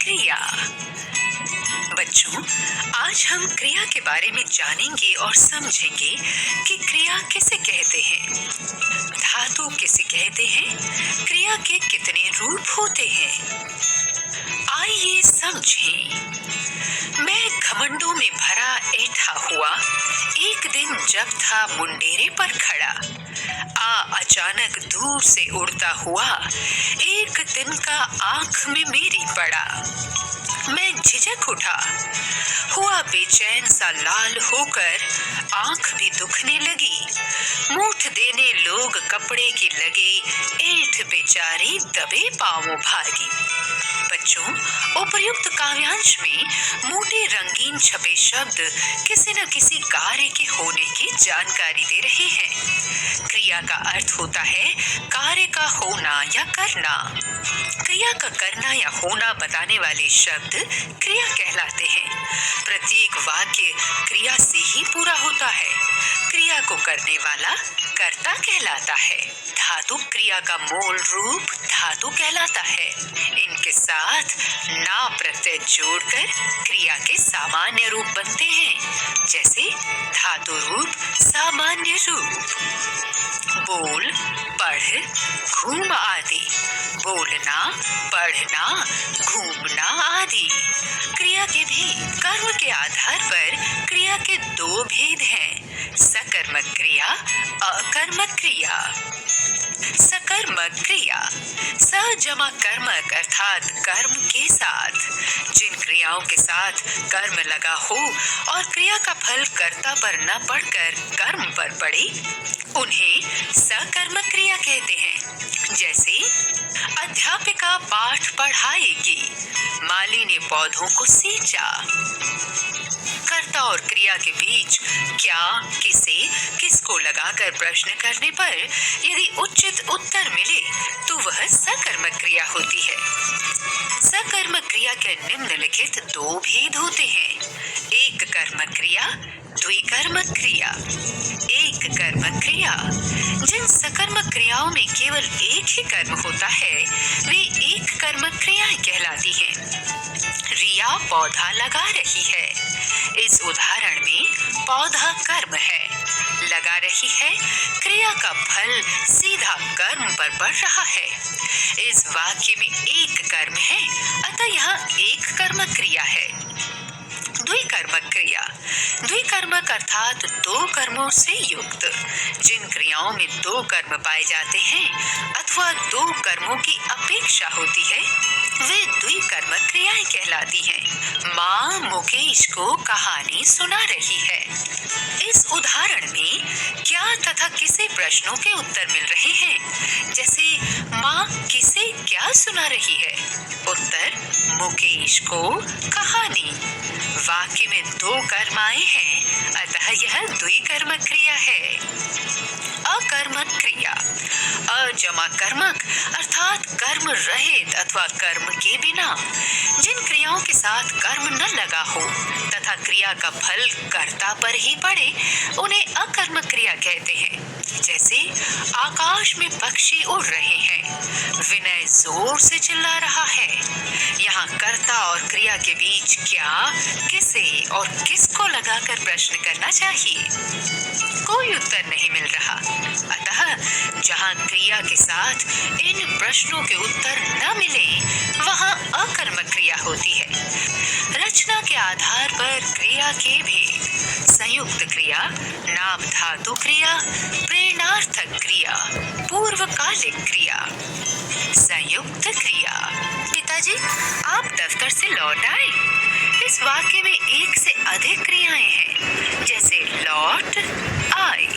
क्रिया। बच्चों, आज हम क्रिया के बारे में जानेंगे और समझेंगे कि क्रिया किसे कहते हैं, धातु किसे कहते हैं, क्रिया के कितने रूप होते हैं। आइए समझें। मैं घमंडों में भरा ऐठा हुआ एक दिन जब था मुंडेरे पर खड़ा, अचानक दूर से उड़ता हुआ एक दिन का आंख में मेरी पड़ा। मैं झिझक उठा, हुआ बेचैन सा लाल होकर, आंख भी दुखने लगी। मूठ देने लोग कपड़े के लगे, ऐठ बेचारे दबे पांवों भागी। बच्चों, उपर्युक्त काव्यांश में मोटे रंगीन छपे शब्द किसी न किसी कार्य के होने की जानकारी दे रहे हैं। क्रिया का अर्थ होता है कार्य का होना या करना। क्रिया का करना या होना बताने वाले शब्द क्रिया कहलाते हैं। प्रत्येक वाक्य क्रिया से ही पूरा होता है। क्रिया को करने वाला कर्ता कहलाता है। धातु क्रिया का मूल रूप धातु कहलाता है। इनके साथ ना प्रत्यय जोड़कर क्रिया के सामान्य रूप बनते हैं, जैसे धातु रूप सामान्य रूप। बोल, पढ़, घूम आदि। बोलना, पढ़ना, घूमना आदि। क्रिया के भी कर्म के आधार पर क्रिया के दो भेद हैं, सकर्मक क्रिया, अकर्मक क्रिया। सकर्मक क्रिया सजमा कर्मक अर्थात कर्म के साथ। जिन क्रियाओं के साथ कर्म लगा हो और क्रिया का फल कर्ता पर न पड़कर कर्म पर पड़े, उन्हें सकर्मक क्रिया कहते हैं। जैसे अध्यापिका पाठ पढ़ाएगी, माली ने पौधों को सींचा। कर्ता और क्रिया के बीच क्या, किसे, किसको लगाकर प्रश्न करने पर यदि उचित उत्तर मिले तो वह सकर्मक क्रिया होती है। सकर्मक क्रिया के निम्नलिखित दो भेद होते हैं, एक कर्मक क्रिया, द्विकर्मक क्रिया। एक कर्मक क्रिया, जिन सकर्मक क्रियाओं में केवल एक ही कर्म होता है वे एक कर्मक क्रियाएं कहलाती हैं। रिया पौधा लगा रही है, इस उदाहरण में पौधा कर्म है, लगा रही है क्रिया का फल सीधा कर्म पर पड़ रहा है। इस वाक्य में एक कर्म है, अतः यहाँ एक कर्मक क्रिया है। द्विकर्मक क्रिया, द्विकर्मक अर्थात दो कर्मों से युक्त। जिन क्रियाओं में दो कर्म पाए जाते हैं अथवा दो कर्मों की अपेक्षा होती है वे द्विकर्मक क्रियाएं कहलाती हैं। माँ मुकेश को कहानी सुना रही है। इस उदाहरण में क्या तथा किसे प्रश्नों के उत्तर मिल रहे हैं, जैसे माँ किसे क्या सुना रही है, उत्तर मुकेश को कहानी। वाक्य में दो कर्म आए हैं, अतः यह द्विकर्मक क्रिया है। अकर्मक क्रिया, अजमा कर्मक अर्थात कर्म रहित अथवा कर्म के बिना। जिन क्रियाओं के साथ कर्म न लगा हो तथा क्रिया का फल कर्ता पर ही पड़े उन्हें अकर्मक क्रिया कहते हैं। जैसे आकाश में पक्षी उड़ रहे हैं, विनय जोर से चिल्ला रहा है। यहाँ कर्ता और क्रिया के बीच क्या, किसे और किसको लगाकर प्रश्न करना चाहिए, कोई उत्तर नहीं मिल रहा। अतः जहाँ क्रिया के साथ इन प्रश्नों के उत्तर न मिले वहाँ अकर्मक क्रिया होती है। रचना के आधार पर क्रिया के भेद, संयुक्त क्रिया, नाम धातु क्रिया, प्रेरणार्थक क्रिया, पूर्वकालिक क्रिया। संयुक्त क्रिया। पिताजी, आप दफ्तर से लौट आए। इस वाक्य में एक से अधिक क्रियाएं हैं, जैसे लौट, आए।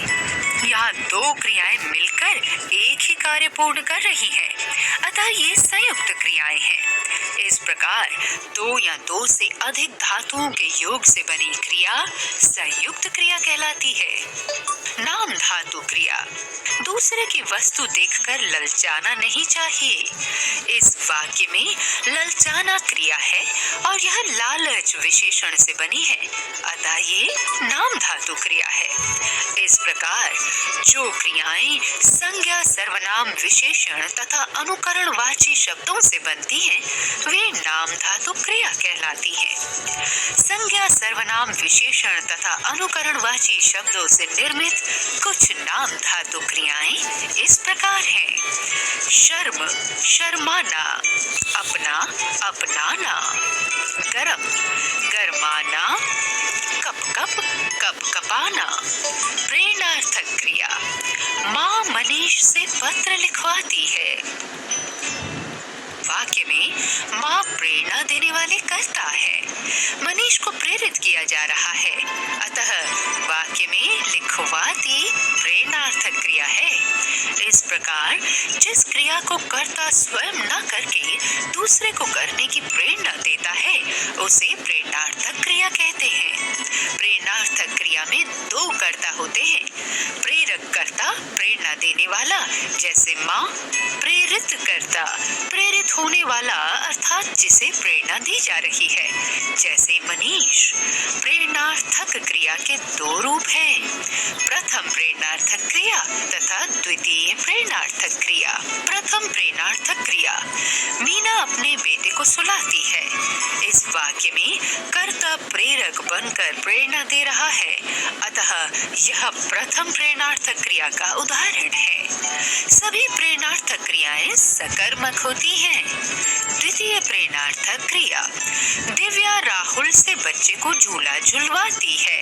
यहाँ दो क्रियाएं मिलकर एक ही कार्य पूर्ण कर रही हैं, अतः ये संयुक्त क्रियाएं हैं। इस प्रकार दो या दो से अधिक धातुओं के योग से बनी क्रिया संयुक्त क्रिया कहलाती है। नाम धातु क्रिया, दूसरे की वस्तु देखकर ललचाना नहीं चाहिए। इस वाक्य में ललचाना क्रिया है और यह लालच विशेषण से बनी है, अतः ये नाम धातु क्रिया है। इस प्रकार जो क्रियाएं संज्ञा, सर्वनाम, विशेषण तथा अनुकरणवाची शब्दों से बनती हैं, वे नाम धातु क्रिया कहलाती हैं। संज्ञा, सर्वनाम, विशेषण तथा अनुकरणवाची शब्दों से निर्मित कुछ नाम धातु क्रियाएं इस प्रकार हैं। शर्म, शर्माना, अपना, अपनाना, गरम, गरमाना, कप कप, कप कपाना। प्रेरणार्थक क्रिया, माँ मनीष से पत्र लिखवाती है। वाक्य में माँ प्रेरणा देने वाले कर्ता है। मनीष को प्रेरित किया जा रहा है, अतः वाक्य में लिखवाती प्रेरणार्थक क्रिया है। इस प्रकार जिस क्रिया को कर्ता स्वयं न करके दूसरे को करने की प्रेरणा देता है, उसे प्रेरणार्थक क्रिया कहते हैं। प्रेरणार्थक क्रिया में दो कर्ता होते हैं, प्रेरक कर्ता, प्रेरणा देने वाला, जैसे माँ, प्रेरित कर्ता, प्रेरित होने वाला अर्थात जिसे प्रेरणा दी जा रही है, जैसे मनीष। प्रेरणार्थक क्रिया के दो रूप हैं, प्रथम प्रेरणार्थक क्रिया तथा द्वितीय प्रेरणार्थक क्रिया। प्रथम प्रेरणार्थक क्रिया, मीना अपने बेटे को सुलाती है। इस वाक्य में कर्ता प्रेरक बनकर प्रेरणा दे रहा है, अतः यह प्रथम प्रेरणार्थक क्रिया का उदाहरण है। सभी प्रेरणार्थक क्रियाएं सकर्मक होती हैं। द्वितीय प्रेरणार्थक क्रिया, दिव्या राहुल से बच्चे को झूला झुलवाती है।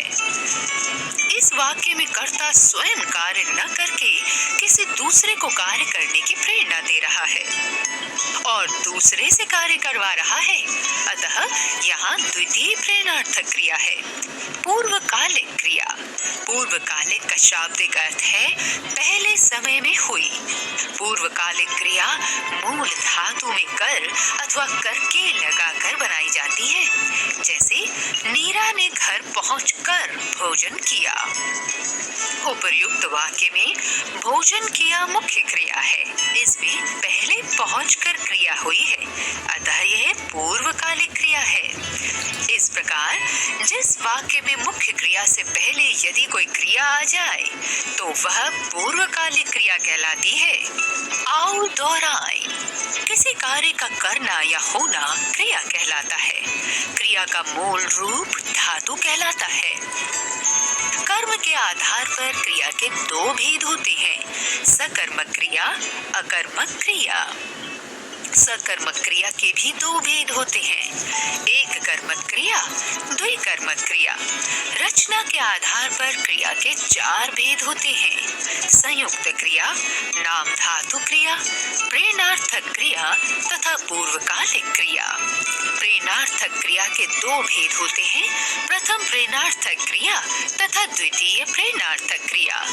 इस वाक्य में कर्ता स्वयं कार्य न करके किसी दूसरे को कार्य करने की प्रेरणा दे रहा है और दूसरे से कार्य करवा रहा है, अतः यहाँ द्वितीय प्रेरणार्थक क्रिया है। पूर्वकालिक क्रिया, पूर्वकालिक का शाब्दिक अर्थ है पहले समय में हुई। पूर्वकालिक क्रिया मूल धातु में कर अथवा करके लगाकर बनाई जाती है, जैसे नीरा ने घर पहुंचकर भोजन किया। उपर्युक्त वाक्य में भोजन किया मुख्य क्रिया है, इसमें पहले पहुंचकर क्रिया हुई है, अतः यह पूर्वकालिक क्रिया है। इस प्रकार जिस वाक्य में मुख्य क्रिया से पहले यदि कोई क्रिया आ जाए तो वह पूर्वकालिक क्रिया कहलाती है। आओ दोहराएं, किसी कार्य का करना या होना क्रिया कहलाता है। क्रिया का मूल रूप धातु कहलाता है। कर्म के आधार पर क्रिया के दो भेद होते हैं, सकर्मक क्रिया, अकर्मक क्रिया। सकर्मक क्रिया के भी दो भेद होते हैं, एक कर्मक क्रिया, द्विकर्मक क्रिया। रचना के आधार पर क्रिया के चार भेद होते हैं, संयुक्त क्रिया, नाम धातु क्रिया, प्रेरणार्थक क्रिया तथा पूर्वकालिक क्रिया। प्रेरणार्थक क्रिया के दो भेद होते हैं, प्रथम प्रेरणार्थक क्रिया तथा द्वितीय प्रेरणार्थक क्रिया।